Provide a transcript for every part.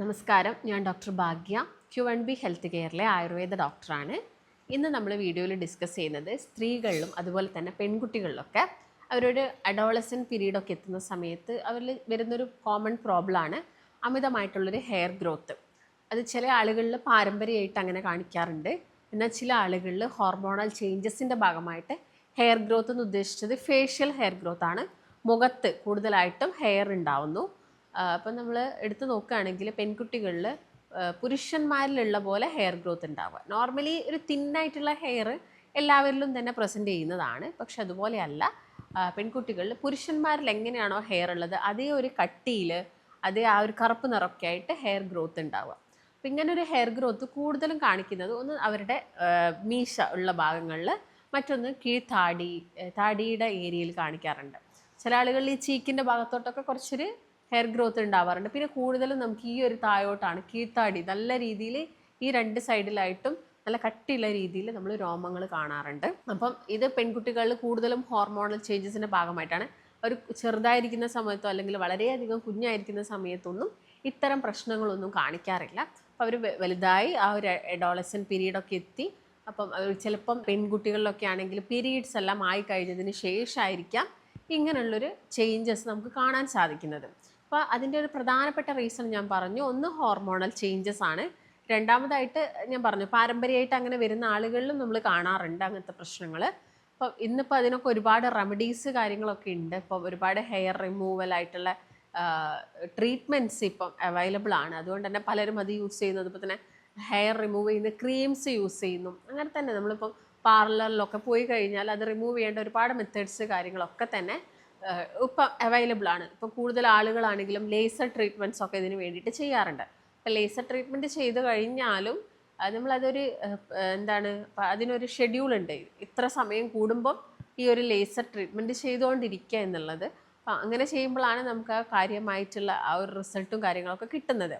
നമസ്കാരം, ഞാൻ ഡോക്ടർ ഭാഗ്യ Q&B health കെയറിലെ Ayurveda ഡോക്ടറാണ്. ഇന്ന് നമ്മൾ വീഡിയോയിൽ ഡിസ്കസ് ചെയ്യുന്നത് സ്ത്രീകളിലും അതുപോലെ തന്നെ പെൺകുട്ടികളിലൊക്കെ അവരൊരു അഡോളസെൻറ്റ് പീരീഡൊക്കെ എത്തുന്ന സമയത്ത് അവരിൽ വരുന്നൊരു കോമൺ പ്രോബ്ലമാണ് അമിതമായിട്ടുള്ളൊരു ഹെയർ ഗ്രോത്ത്. അത് ചില ആളുകളിൽ പാരമ്പര്യമായിട്ട് അങ്ങനെ കാണിക്കാറുണ്ട്. എന്നാൽ ചില ആളുകളിൽ ഹോർമോണൽ ചേഞ്ചസിൻ്റെ ഭാഗമായിട്ട് ഹെയർ ഗ്രോത്ത് എന്ന് ഉദ്ദേശിച്ചത് ഫേഷ്യൽ ഹെയർ ഗ്രോത്ത് ആണ്. മുഖത്ത് കൂടുതലായിട്ടും ഹെയർ ഉണ്ടാവുന്നു. അപ്പം നമ്മൾ എടുത്ത് നോക്കുകയാണെങ്കിൽ പെൺകുട്ടികളിൽ പുരുഷന്മാരിലുള്ള പോലെ ഹെയർ ഗ്രോത്ത് ഉണ്ടാവുക. നോർമലി ഒരു തിന്നായിട്ടുള്ള ഹെയർ എല്ലാവരിലും തന്നെ പ്രസൻറ്റ് ചെയ്യുന്നതാണ്. പക്ഷെ അതുപോലെയല്ല പെൺകുട്ടികളിൽ പുരുഷന്മാരിൽ എങ്ങനെയാണോ ഹെയർ ഉള്ളത് അതേ ഒരു കട്ടിയിൽ അതേ ആ ഒരു കറുപ്പ് നിറമൊക്കെ ആയിട്ട് ഹെയർ ഗ്രോത്ത് ഉണ്ടാവുക. അപ്പം ഇങ്ങനൊരു ഹെയർ ഗ്രോത്ത് കൂടുതലും കാണിക്കുന്നത് ഒന്ന് അവരുടെ മീശ ഉള്ള ഭാഗങ്ങളിൽ, മറ്റൊന്ന് താടിയുടെ ഏരിയയിൽ കാണിക്കാറുണ്ട്. ചില ആളുകളിൽ ഈ ചീക്കിൻ്റെ ഭാഗത്തോട്ടൊക്കെ കുറച്ചൊരു ഹെയർ ഗ്രോത്ത് ഉണ്ടാവാറുണ്ട്. പിന്നെ കൂടുതലും നമുക്ക് ഈ ഒരു താഴോട്ടാണ് കീഴ്ത്താടി നല്ല രീതിയിൽ ഈ രണ്ട് സൈഡിലായിട്ടും നല്ല കട്ടിയുള്ള രീതിയിൽ നമ്മൾ രോമങ്ങൾ കാണാറുണ്ട്. അപ്പം ഇത് പെൺകുട്ടികളിൽ കൂടുതലും ഹോർമോണൽ ചേഞ്ചസിൻ്റെ ഭാഗമായിട്ടാണ്. ഒരു ചെറുതായിരിക്കുന്ന സമയത്തോ അല്ലെങ്കിൽ വളരെയധികം കുഞ്ഞായിരിക്കുന്ന സമയത്തൊന്നും ഇത്തരം പ്രശ്നങ്ങളൊന്നും കാണിക്കാറില്ല. അപ്പോൾ അവർ വലുതായി ആ ഒരു അഡോളസെൻറ്റ് പീരീഡൊക്കെ എത്തി. അപ്പം ചിലപ്പം പെൺകുട്ടികളിലൊക്കെ ആണെങ്കിൽ പീരീഡ്സ് എല്ലാം ആയി കഴിഞ്ഞതിന് ശേഷമായിരിക്കാം ഇങ്ങനെയുള്ളൊരു ചേഞ്ചസ് നമുക്ക് കാണാൻ സാധിക്കുന്നത്. അപ്പോൾ അതിൻ്റെ ഒരു പ്രധാനപ്പെട്ട റീസൺ ഞാൻ പറഞ്ഞു. ഒന്ന് ഹോർമോണൽ ചേഞ്ചസ് ആണ്. രണ്ടാമതായിട്ട് ഞാൻ പറഞ്ഞു പാരമ്പര്യമായിട്ട് അങ്ങനെ വരുന്ന ആളുകളിലും നമ്മൾ കാണാറുണ്ട് അങ്ങനത്തെ പ്രശ്നങ്ങൾ. അപ്പോൾ ഇന്നിപ്പോൾ അതിനൊക്കെ ഒരുപാട് റെമഡീസ് കാര്യങ്ങളൊക്കെ ഉണ്ട്. ഇപ്പം ഒരുപാട് ഹെയർ റിമൂവൽ ആയിട്ടുള്ള ട്രീറ്റ്മെൻറ്റ്സ് ഇപ്പം അവൈലബിൾ ആണ്. അതുകൊണ്ട് തന്നെ പലരും അത് യൂസ് ചെയ്യുന്നത്. ഇപ്പോൾ തന്നെ ഹെയർ റിമൂവ് ചെയ്യുന്ന ക്രീംസ് യൂസ് ചെയ്യുന്നു. അങ്ങനെ തന്നെ നമ്മളിപ്പം പാർലറിലൊക്കെ പോയി കഴിഞ്ഞാൽ അത് റിമൂവ് ചെയ്യേണ്ട ഒരുപാട് മെത്തേഡ്സ് കാര്യങ്ങളൊക്കെ തന്നെ ഇപ്പം അവൈലബിൾ ആണ്. ഇപ്പം കൂടുതൽ ആളുകളാണെങ്കിലും ലേസർ ട്രീറ്റ്മെൻറ്റ്സ് ഒക്കെ ഇതിന് വേണ്ടിയിട്ട് ചെയ്യാറുണ്ട്. അപ്പം ലേസർ ട്രീറ്റ്മെൻറ്റ് ചെയ്ത് കഴിഞ്ഞാലും നമ്മളതൊരു അതിനൊരു ഷെഡ്യൂളുണ്ട്. ഇത്ര സമയം കൂടുമ്പം ഈ ഒരു ലേസർ ട്രീറ്റ്മെൻറ്റ് ചെയ്തുകൊണ്ടിരിക്കുക എന്നുള്ളത്. അപ്പം അങ്ങനെ ചെയ്യുമ്പോഴാണ് നമുക്ക് ആ കാര്യമായിട്ടുള്ള ആ ഒരു റിസൾട്ടും കാര്യങ്ങളൊക്കെ കിട്ടുന്നത്.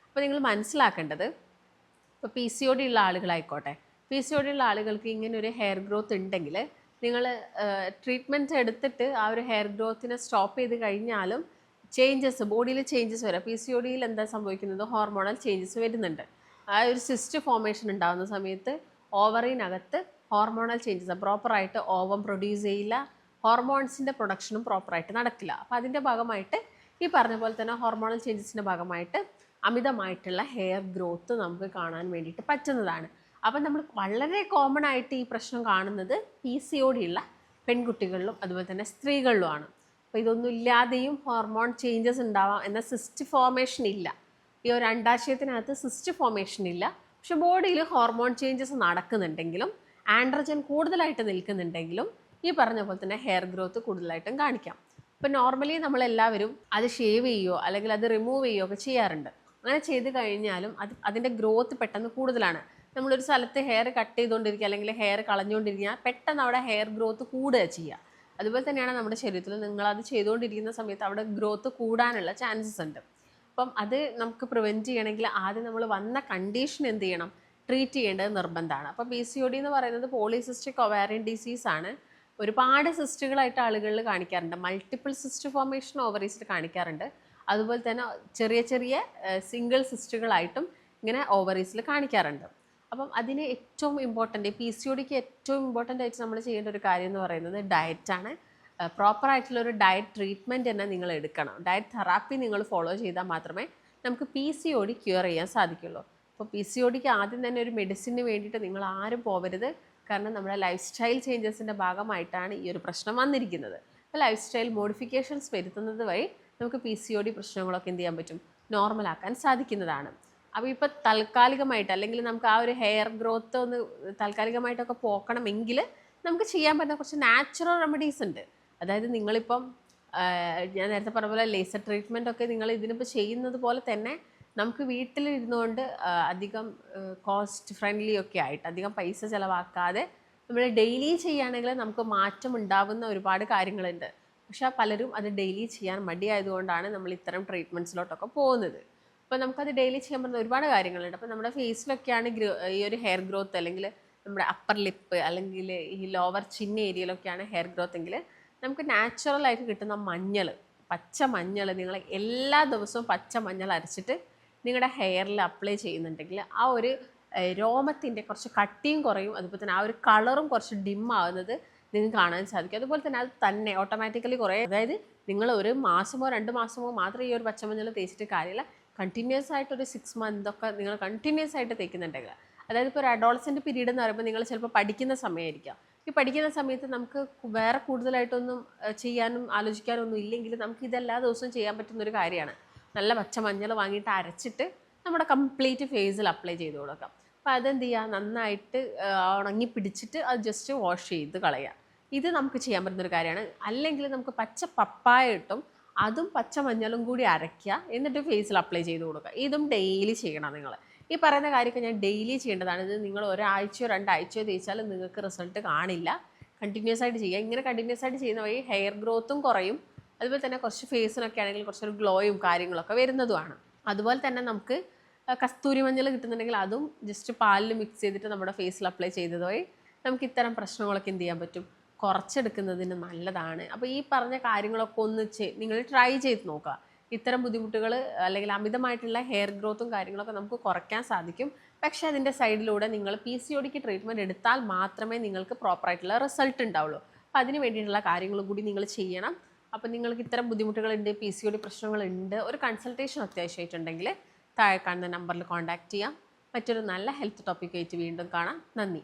അപ്പോൾ നിങ്ങൾ മനസ്സിലാക്കേണ്ടത്, ഇപ്പോൾ PCOD ഉള്ള ആളുകളായിക്കോട്ടെ, PCOD ഉള്ള ആളുകൾക്ക് ഇങ്ങനെ ഒരു ഹെയർ ഗ്രോത്ത് ഉണ്ടെങ്കിൽ നിങ്ങൾ ട്രീറ്റ്മെൻറ്റ് എടുത്തിട്ട് ആ ഒരു ഹെയർ ഗ്രോത്തിനെ സ്റ്റോപ്പ് ചെയ്ത് കഴിഞ്ഞാലും ബോഡിയിൽ ചേഞ്ചസ് വരാം. PCODയിൽ എന്താ സംഭവിക്കുന്നത്, ഹോർമോണൽ ചേഞ്ചസ് വരുന്നുണ്ട്. ആ ഒരു സിസ്റ്റ് ഫോർമേഷൻ ഉണ്ടാകുന്ന സമയത്ത് ഓവറിനകത്ത് ഹോർമോണൽ ചേഞ്ചസ് പ്രോപ്പറായിട്ട് ഓവം പ്രൊഡ്യൂസ് ചെയ്യില്ല, ഹോർമോൺസിൻ്റെ പ്രൊഡക്ഷനും പ്രോപ്പറായിട്ട് നടക്കില്ല. അപ്പോൾ അതിൻ്റെ ഭാഗമായിട്ട് ഈ പറഞ്ഞ പോലെ തന്നെ ഹോർമോണൽ ചേഞ്ചസിൻ്റെ ഭാഗമായിട്ട് അമിതമായിട്ടുള്ള ഹെയർ ഗ്രോത്ത് നമുക്ക് കാണാൻ വേണ്ടിയിട്ട് പറ്റുന്നതാണ്. അപ്പം നമ്മൾ വളരെ കോമൺ ആയിട്ട് ഈ പ്രശ്നം കാണുന്നത് PCOD ഉള്ള പെൺകുട്ടികളിലും അതുപോലെ തന്നെ സ്ത്രീകളിലുമാണ്. അപ്പോൾ ഇതൊന്നും ഇല്ലാതെയും ഹോർമോൺ ചേഞ്ചസ് ഉണ്ടാവാം, എന്നാൽ സിസ്റ്റ് ഫോർമേഷൻ ഇല്ല. ഈ ഒരു അണ്ടാശയത്തിനകത്ത് സിസ്റ്റ് ഫോർമേഷൻ ഇല്ല, പക്ഷെ ബോഡിയിൽ ഹോർമോൺ ചേഞ്ചസ് നടക്കുന്നുണ്ടെങ്കിലും ആൻഡ്രോജൻ കൂടുതലായിട്ട് നിൽക്കുന്നുണ്ടെങ്കിലും ഈ പറഞ്ഞ പോലെ തന്നെ ഹെയർ ഗ്രോത്ത് കൂടുതലായിട്ടും കാണിക്കാം. ഇപ്പം നോർമലി നമ്മളെല്ലാവരും അത് ഷേവ് ചെയ്യുകയോ അല്ലെങ്കിൽ അത് റിമൂവ് ചെയ്യുകയോ ഒക്കെ ചെയ്യാറുണ്ട്. അങ്ങനെ ചെയ്ത് കഴിഞ്ഞാലും അതിൻ്റെ ഗ്രോത്ത് പെട്ടെന്ന് കൂടുതലാണ്. നമ്മളൊരു സ്ഥലത്ത് ഹെയർ കട്ട് ചെയ്തുകൊണ്ടിരിക്കുക അല്ലെങ്കിൽ ഹെയർ കളഞ്ഞുകൊണ്ടിരിക്കുക, പെട്ടെന്ന് അവിടെ ഹെയർ ഗ്രോത്ത് കൂടുക ചെയ്യുക. അതുപോലെ തന്നെയാണ് നമ്മുടെ ശരീരത്തിൽ നിങ്ങളത് ചെയ്തുകൊണ്ടിരിക്കുന്ന സമയത്ത് അവിടെ ഗ്രോത്ത് കൂടാനുള്ള ചാൻസസ് ഉണ്ട്. അപ്പം അത് നമുക്ക് പ്രിവെൻറ്റ് ചെയ്യണമെങ്കിൽ ആദ്യം നമ്മൾ വന്ന കണ്ടീഷൻ എന്ത് ചെയ്യണം, ട്രീറ്റ് ചെയ്യേണ്ടത് നിർബന്ധമാണ്. അപ്പോൾ PCOD എന്ന് പറയുന്നത് പോളിസിസ്റ്റിക് ഒവാരിയൻ ഡിസീസ് ആണ്. ഒരുപാട് സിസ്റ്റുകളായിട്ട് ആളുകളിൽ കാണിക്കാറുണ്ട്. മൾട്ടിപ്പിൾ സിസ്റ്റ് ഫോർമേഷൻ ഓവറീസിൽ കാണിക്കാറുണ്ട്. അതുപോലെ തന്നെ ചെറിയ ചെറിയ സിംഗിൾ സിസ്റ്റുകളായിട്ടും ഇങ്ങനെ ഓവറീസിൽ കാണിക്കാറുണ്ട്. അപ്പം അതിന് ഏറ്റവും ഇമ്പോർട്ടൻ്റ് PCODക്ക് ഏറ്റവും ഇമ്പോർട്ടൻ്റ് ആയിട്ട് നമ്മൾ ചെയ്യേണ്ട ഒരു കാര്യം എന്ന് പറയുന്നത് ഡയറ്റാണ്. പ്രോപ്പറായിട്ടുള്ളൊരു ഡയറ്റ് ട്രീറ്റ്മെൻറ്റ് തന്നെ നിങ്ങൾ എടുക്കണം. ഡയറ്റ് തെറാപ്പി നിങ്ങൾ ഫോളോ ചെയ്താൽ മാത്രമേ നമുക്ക് PCOD ക്യൂർ ചെയ്യാൻ സാധിക്കുള്ളൂ. അപ്പോൾ PCODക്ക് ആദ്യം തന്നെ ഒരു മെഡിസിന് വേണ്ടിയിട്ട് നിങ്ങൾ ആരും പോകരുത്. കാരണം നമ്മുടെ ലൈഫ് സ്റ്റൈൽ ചേഞ്ചസിൻ്റെ ഭാഗമായിട്ടാണ് ഈ ഒരു പ്രശ്നം വന്നിരിക്കുന്നത്. അപ്പോൾ ലൈഫ് സ്റ്റൈൽ മോഡിഫിക്കേഷൻസ് വരുത്തുന്നത് വഴി നമുക്ക് PCOD പ്രശ്നങ്ങളൊക്കെ എന്ത് ചെയ്യാൻ പറ്റും, നോർമലാക്കാൻ സാധിക്കുന്നതാണ്. അപ്പോൾ ഇപ്പോൾ താൽക്കാലികമായിട്ട് അല്ലെങ്കിൽ നമുക്ക് ആ ഒരു ഹെയർ ഗ്രോത്ത് ഒന്ന് താൽക്കാലികമായിട്ടൊക്കെ പോക്കണമെങ്കിൽ നമുക്ക് ചെയ്യാൻ പറ്റുന്ന കുറച്ച് നാച്ചുറൽ റെമഡീസ് ഉണ്ട്. അതായത് നിങ്ങളിപ്പം ഞാൻ നേരത്തെ പറഞ്ഞ പോലെ ലേസർ ട്രീറ്റ്മെൻ്റ് ഒക്കെ നിങ്ങൾ ഇതിനിപ്പോൾ ചെയ്യുന്നത് പോലെ തന്നെ നമുക്ക് വീട്ടിലിരുന്നുകൊണ്ട് അധികം കോസ്റ്റ് ഫ്രണ്ട്ലി ഒക്കെ ആയിട്ട് അധികം പൈസ ചിലവാക്കാതെ നമ്മൾ ഡെയിലി ചെയ്യുകയാണെങ്കിൽ നമുക്ക് മാറ്റം ഉണ്ടാകുന്ന ഒരുപാട് കാര്യങ്ങളുണ്ട്. പക്ഷേ പലരും അത് ഡെയിലി ചെയ്യാൻ മടിയായതുകൊണ്ടാണ് നമ്മൾ ഇത്തരം ട്രീറ്റ്മെൻറ്റ്സിലോട്ടൊക്കെ പോകുന്നത്. അപ്പോൾ നമുക്കത് ഡെയിലി ചെയ്യാൻ പറ്റുന്ന ഒരുപാട് കാര്യങ്ങളുണ്ട്. അപ്പോൾ നമ്മുടെ ഫേസിലൊക്കെയാണ് ഈ ഒരു ഹെയർ ഗ്രോത്ത്, അല്ലെങ്കിൽ നമ്മുടെ അപ്പർ ലിപ്പ് അല്ലെങ്കിൽ ഈ ലോവർ ചിൻ ഏരിയയിലൊക്കെയാണ് ഹെയർ ഗ്രോത്ത് എങ്കിൽ നമുക്ക് നാച്ചുറലായിട്ട് കിട്ടുന്ന മഞ്ഞൾ, പച്ച മഞ്ഞൾ, നിങ്ങൾ എല്ലാ ദിവസവും പച്ച മഞ്ഞൾ അരച്ചിട്ട് നിങ്ങളുടെ ഹെയറിൽ അപ്ലൈ ചെയ്യുന്നുണ്ടെങ്കിൽ ആ ഒരു രോമത്തിൻ്റെ കുറച്ച് കട്ടിയും കുറയും, അതുപോലെ തന്നെ ആ ഒരു കളറും കുറച്ച് ഡിം ആവുന്നത് നിങ്ങൾക്ക് കാണാൻ സാധിക്കും. അതുപോലെ തന്നെ അത് തന്നെ ഓട്ടോമാറ്റിക്കലി കുറേ, അതായത് നിങ്ങൾ ഒരു മാസമോ 2 മാസമോ മാത്രം ഈ ഒരു പച്ചമഞ്ഞൾ തേച്ചിട്ട് കാര്യമില്ല, കണ്ടിന്യൂസ് ആയിട്ട് ഒരു 6 മന്തൊക്കെ നിങ്ങൾ കണ്ടിന്യൂസ് ആയിട്ട് തേക്കുന്നുണ്ടെങ്കിൽ, അതായത് ഇപ്പോൾ ഒരു അഡോളസെൻ്റ് പീരീഡ് എന്ന് പറയുമ്പോൾ നിങ്ങൾ ചിലപ്പോൾ പഠിക്കുന്ന സമയമായിരിക്കാം. ഈ പഠിക്കുന്ന സമയത്ത് നമുക്ക് വേറെ കൂടുതലായിട്ടൊന്നും ചെയ്യാനും ആലോചിക്കാനും ഒന്നും ഇല്ലെങ്കിൽ നമുക്ക് ഇതെല്ലാ ദിവസവും ചെയ്യാൻ പറ്റുന്നൊരു കാര്യമാണ്. നല്ല പച്ചമഞ്ഞൾ വാങ്ങിയിട്ട് അരച്ചിട്ട് നമ്മുടെ കംപ്ലീറ്റ് ഫേസിൽ അപ്ലൈ ചെയ്ത് കൊടുക്കാം. അപ്പോൾ അതെന്ത് ചെയ്യുക, നന്നായിട്ട് ഉണങ്ങി പിടിച്ചിട്ട് അത് ജസ്റ്റ് വാഷ് ചെയ്ത് കളയുക. ഇത് നമുക്ക് ചെയ്യാൻ പറ്റുന്നൊരു കാര്യമാണ്. അല്ലെങ്കിൽ നമുക്ക് പച്ച പപ്പായ ഇട്ടും അതും പച്ചമഞ്ഞളും കൂടി അരയ്ക്കുക, എന്നിട്ട് ഫേസിൽ അപ്ലൈ ചെയ്ത് കൊടുക്കുക. ഇതും ഡെയിലി ചെയ്യണം നിങ്ങൾ. ഈ പറയുന്ന കാര്യമൊക്കെ ഞാൻ ഡെയിലി ചെയ്യേണ്ടതാണ്. ഇത് നിങ്ങൾ ഒരാഴ്ചയോ 2 ആഴ്ചയോ തേച്ചാൽ നിങ്ങൾക്ക് റിസൾട്ട് കാണില്ല. കണ്ടിന്യൂസ് ആയിട്ട് ചെയ്യുക. ഇങ്ങനെ കണ്ടിന്യൂസ് ആയിട്ട് ചെയ്യുന്ന വഴി ഹെയർ ഗ്രോത്തും കുറയും, അതുപോലെ തന്നെ കുറച്ച് ഫേസിനൊക്കെ ആണെങ്കിൽ കുറച്ചൊരു ഗ്ലോയും കാര്യങ്ങളൊക്കെ വരുന്നതുമാണ്. അതുപോലെ തന്നെ നമുക്ക് കസ്തൂരി മഞ്ഞൾ കിട്ടുന്നുണ്ടെങ്കിൽ അതും ജസ്റ്റ് പാലിൽ മിക്സ് ചെയ്തിട്ട് നമ്മുടെ ഫേസിൽ അപ്ലൈ ചെയ്തത് വഴി നമുക്ക് ഇത്തരം പ്രശ്നങ്ങളൊക്കെ എന്ത് ചെയ്യാൻ പറ്റും, കുറച്ചെടുക്കുന്നതിന് നല്ലതാണ്. അപ്പോൾ ഈ പറഞ്ഞ കാര്യങ്ങളൊക്കെ ഒന്ന് നിങ്ങൾ ട്രൈ ചെയ്ത് നോക്കുക. ഇത്തരം ബുദ്ധിമുട്ടുകൾ അല്ലെങ്കിൽ അമിതമായിട്ടുള്ള ഹെയർ ഗ്രോത്തും കാര്യങ്ങളൊക്കെ നമുക്ക് കുറയ്ക്കാൻ സാധിക്കും. പക്ഷേ അതിൻ്റെ സൈഡിലൂടെ നിങ്ങൾ PCODക്ക് ട്രീറ്റ്മെൻറ്റ് എടുത്താൽ മാത്രമേ നിങ്ങൾക്ക് പ്രോപ്പറായിട്ടുള്ള റിസൾട്ട് ഉണ്ടാവുള്ളൂ. അപ്പോൾ അതിന് വേണ്ടിയിട്ടുള്ള കാര്യങ്ങളും കൂടി നിങ്ങൾ ചെയ്യണം. അപ്പോൾ നിങ്ങൾക്ക് ഇത്തരം ബുദ്ധിമുട്ടുകളുണ്ട്, PCOD പ്രശ്നങ്ങളുണ്ട്, ഒരു കൺസൾട്ടേഷൻ അത്യാവശ്യമായിട്ടുണ്ടെങ്കിൽ താഴെ കാണുന്ന നമ്പറിൽ കോൺടാക്റ്റ് ചെയ്യാം. മറ്റൊരു നല്ല ഹെൽത്ത് ടോപ്പിക്കായിട്ട് വീണ്ടും കാണാം. നന്ദി.